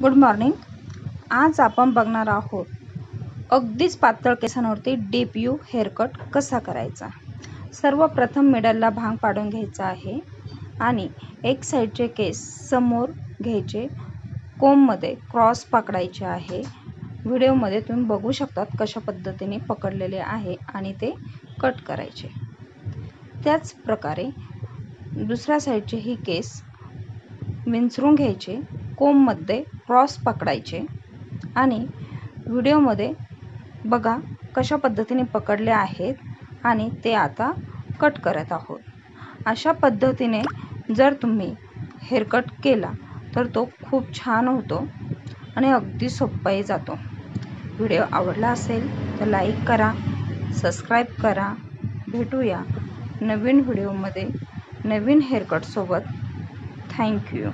Good morning. आज आपण बघणार आहोत अगदीच पातळ केसांवरती डीप यू हेअरकट कसा करायचा। सर्वप्रथम मिडलला भांग पाडून घ्यायचा आहे आणि एक साईडचे केस समोर घ्यायचे, कोंबमध्ये क्रॉस पकडायचे आहे। व्हिडिओमध्ये तुम्ही बघू शकता कशा पद्धतीने पकडलेले आहे आणि ते कट करायचे। त्याच प्रकारे दुसऱ्या साईडचे ही केस विंचरून घ्यायचे, कोंबमध्ये क्रॉस पकडायचे आणि व्हिडिओमध्ये बघा कशा पद्धतीने पकडले आहेत आणि ते आता कट करत आहोत। अशा पद्धतीने जर तुम्ही हेअरकट केला तर तो खूप छान होतो आणि अगदी सोपाही जातो। व्हिडिओ आवडला असेल तर लाईक करा, सबस्क्राईब करा। भेटूया नवीन व्हिडिओमध्ये नवीन हेअरकट सोबत। थँक्यू।